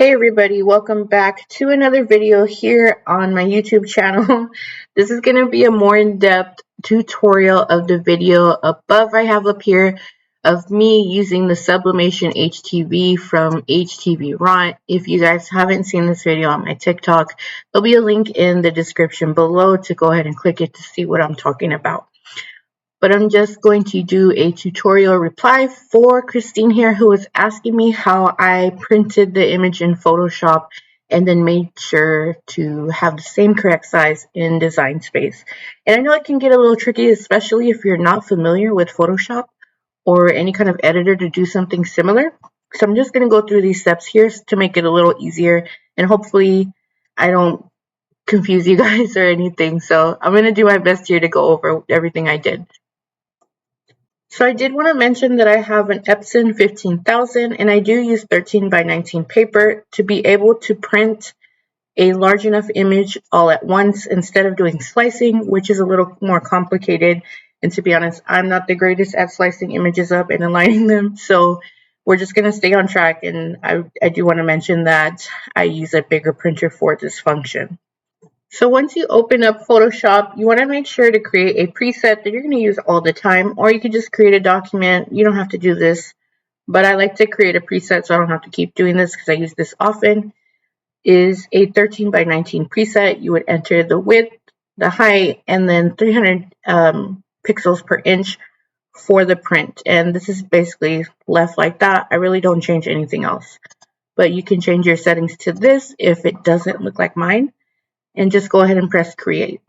Hey everybody, welcome back to another video here on my YouTube channel. This is going to be a more in-depth tutorial of the video above I have up here of me using the Sublimation HTV from htvront. If you guys haven't seen this video on my TikTok, there'll be a link in the description below to go ahead and click it to see what I'm talking about. But I'm just going to do a tutorial reply for Christine here, who was asking me how I printed the image in Photoshop and then made sure to have the same correct size in Design Space. And I know it can get a little tricky, especially if you're not familiar with Photoshop or any kind of editor to do something similar. So I'm just going to go through these steps here to make it a little easier, and hopefully I don't confuse you guys or anything. So I'm going to do my best here to go over everything I did. So I did want to mention that I have an Epson 15000 and I do use 13 by 19 paper to be able to print a large enough image all at once instead of doing slicing, which is a little more complicated. And to be honest, I'm not the greatest at slicing images up and aligning them. So we're just going to stay on track. And I do want to mention that I use a bigger printer for this function. So once you open up Photoshop, you want to make sure to create a preset that you're going to use all the time, or you could just create a document. You don't have to do this, but I like to create a preset so I don't have to keep doing this because I use this often. Is a 13 by 19 preset. You would enter the width, the height, and then 300 pixels per inch for the print. And this is basically left like that. I really don't change anything else, but you can change your settings to this if it doesn't look like mine. And just go ahead and press create.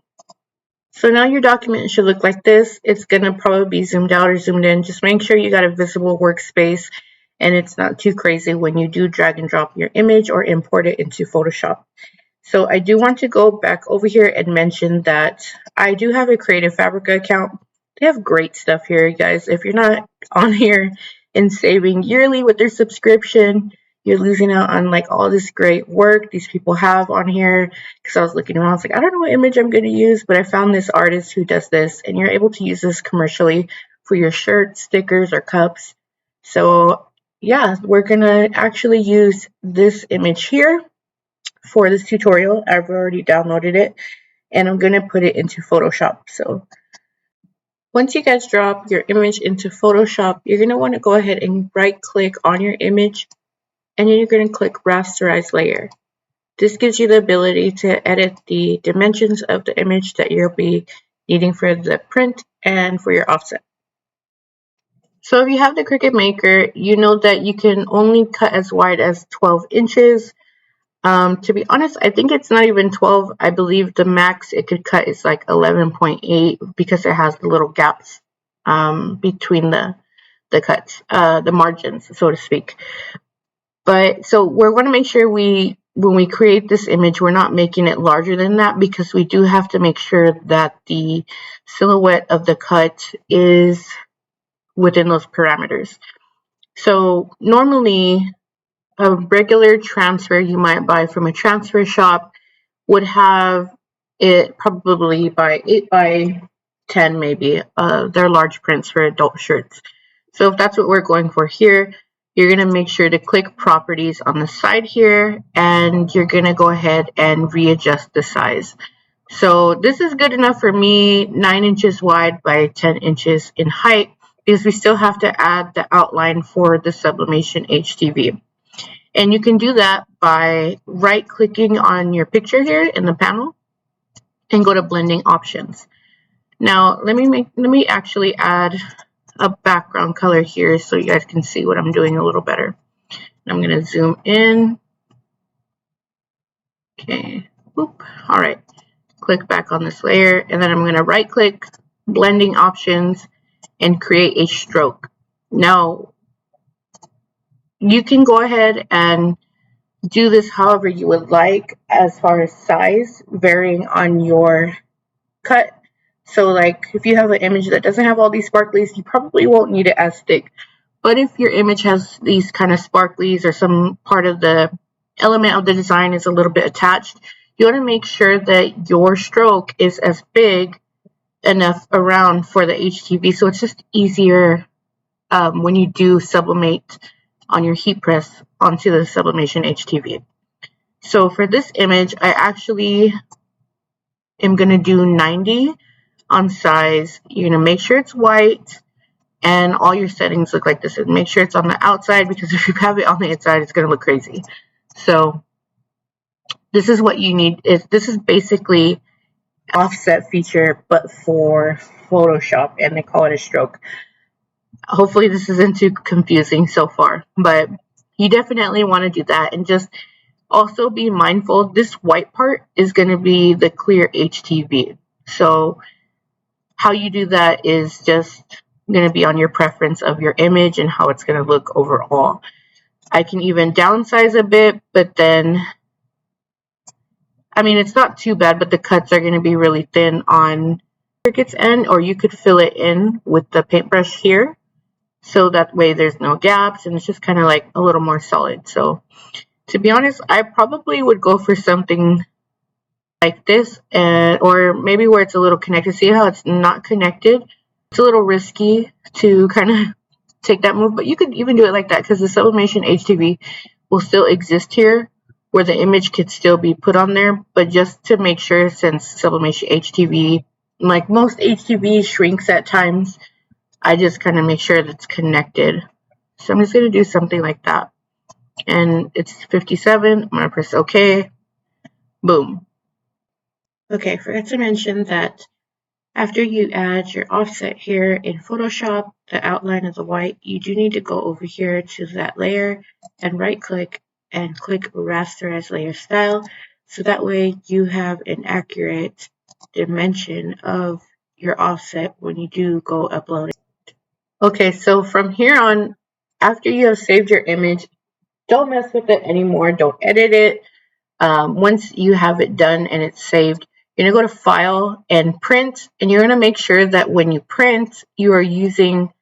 So now your document should look like this. It's going to probably be zoomed out or zoomed in. Just make sure you got a visible workspace and it's not too crazy when you do drag and drop your image or import it into Photoshop. So I do want to go back over here and mention that I do have a Creative Fabrica account. They have great stuff here, guys. If you're not on here and saving yearly with their subscription, you're losing out on like all this great work these people have on here. Because I was looking around, I was like, I don't know what image I'm going to use, but I found this artist who does this, and you're able to use this commercially for your shirts, stickers, or cups. So yeah, we're going to actually use this image here for this tutorial. I've already downloaded it, and I'm going to put it into Photoshop. So once you guys drop your image into Photoshop, you're going to want to go ahead and right click on your image, and then you're going to click rasterize layer. This gives you the ability to edit the dimensions of the image that you'll be needing for the print and for your offset. So if you have the Cricut Maker, you know that you can only cut as wide as 12 inches. To be honest, I think it's not even 12. I believe the max it could cut is like 11.8 because it has the little gaps between the cuts, the margins, so to speak. But so we're going to make sure when we create this image, we're not making it larger than that, because we do have to make sure that the silhouette of the cut is within those parameters. So normally a regular transfer you might buy from a transfer shop would have it probably by 8 by 10 maybe. They're large prints for adult shirts. So if that's what we're going for here, you're going to make sure to click properties on the side here, and you're going to go ahead and readjust the size. So this is good enough for me, 9 inches wide by 10 inches in height, because we still have to add the outline for the Sublimation HTV. And you can do that by right clicking on your picture here in the panel and go to blending options. Now let me actually add a background color here so you guys can see what I'm doing a little better. I'm going to zoom in. Okay. Oop. All right. Click back on this layer, and then I'm going to right click, blending options, and create a stroke. Now you can go ahead and do this however you would like as far as size, varying on your cut. So like if you have an image that doesn't have all these sparklies, you probably won't need it as thick. But if your image has these kind of sparklies, or some part of the element of the design is a little bit attached, you want to make sure that your stroke is as big enough around for the HTV, so it's just easier when you do sublimate on your heat press onto the Sublimation HTV. So for this image, I actually am going to do 90 on size. You're going to make sure it's white and all your settings look like this. And make sure it's on the outside, because if you have it on the inside, it's going to look crazy. So this is what you need. This is basically offset feature, but for Photoshop, and they call it a stroke. Hopefully this isn't too confusing so far, but you definitely want to do that. And just also be mindful, this white part is going to be the clear HTV. So how you do that is just going to be on your preference of your image and how it's going to look overall. I can even downsize a bit, but then, I mean, it's not too bad, but the cuts are going to be really thin on Cricut's end, or you could fill it in with the paintbrush here. So that way there's no gaps and it's just kind of like a little more solid. So to be honest, I probably would go for something like this, or maybe where it's a little connected. See how it's not connected? It's a little risky to kind of take that move, but you could even do it like that, because the Sublimation HTV will still exist here where the image could still be put on there. But just to make sure, since Sublimation HTV, like most HTV, shrinks at times, I just kind of make sure that it's connected. So I'm just going to do something like that. And it's 57. I'm going to press OK. Boom. Okay, forgot to mention that after you add your offset here in Photoshop, the outline of the white, you do need to go over here to that layer and right click and click rasterize layer style. So that way you have an accurate dimension of your offset when you do go upload it. Okay, so from here on, after you have saved your image, don't mess with it anymore. Don't edit it. Once you have it done and it's saved, you're going to go to File and Print, and you're going to make sure that when you print, you are using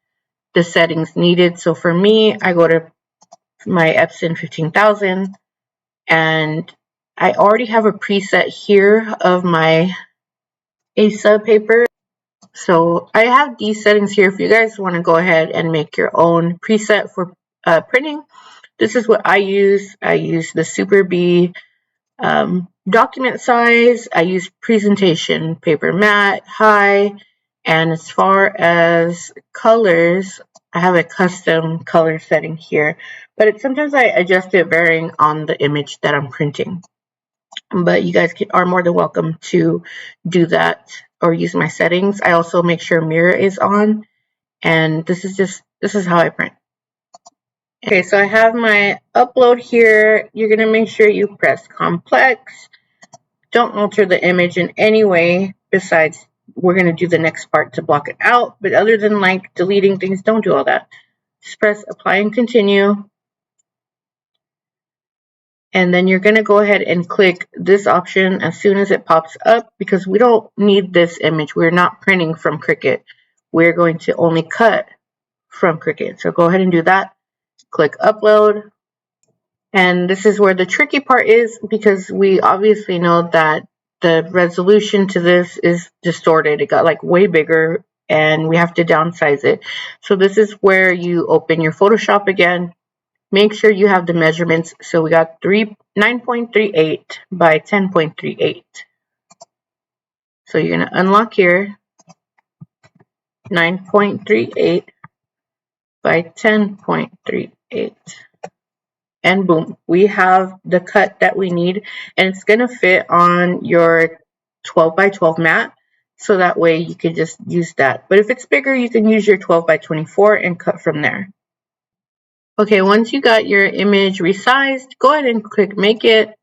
the settings needed. So for me, I go to my Epson 15000, and I already have a preset here of my A-sub paper. So I have these settings here. If you guys want to go ahead and make your own preset for printing, this is what I use. I use the Super B document size. I use presentation paper matte high. And as far as colors, I have a custom color setting here. But sometimes I adjust it varying on the image that I'm printing. But you guys are more than welcome to do that or use my settings. I also make sure mirror is on, and this is how I print. Okay, so I have my upload here. You're gonna make sure you press complex. Don't alter the image in any way besides we're gonna do the next part to block it out, but other than like deleting things, don't do all that. Just press apply and continue. And then you're going to go ahead and click this option as soon as it pops up, because we don't need this image. We're not printing from Cricut. We're going to only cut from Cricut. So go ahead and do that. Click upload. And this is where the tricky part is, because we obviously know that the resolution to this is distorted. It got like way bigger and we have to downsize it. So this is where you open your Photoshop again. Make sure you have the measurements. So we got 9.38 by 10.38. So you're going to unlock here, 9.38 by 10.38. And boom, we have the cut that we need. And it's going to fit on your 12 by 12 mat. So that way you can just use that. But if it's bigger, you can use your 12 by 24 and cut from there. Okay, once you got your image resized, go ahead and click Make It.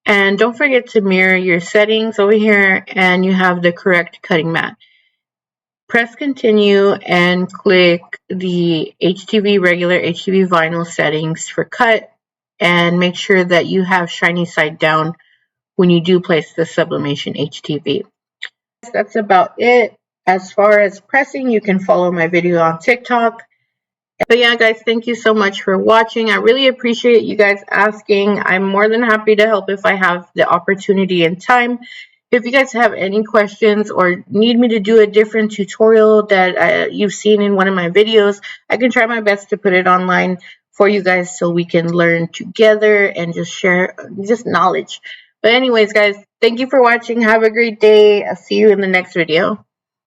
And don't forget to mirror your settings over here, and you have the correct cutting mat. Press Continue and click the HTV regular HTV vinyl settings for cut, and make sure that you have shiny side down when you do place the Sublimation HTV. That's about it. As far as pressing, you can follow my video on TikTok. But yeah, guys, thank you so much for watching. I really appreciate you guys asking. I'm more than happy to help if I have the opportunity and time. If you guys have any questions or need me to do a different tutorial that you've seen in one of my videos, I can try my best to put it online. for you guys so we can learn together and just share just knowledge. But anyways, guys, thank you for watching. Have a great day. I'll see you in the next video.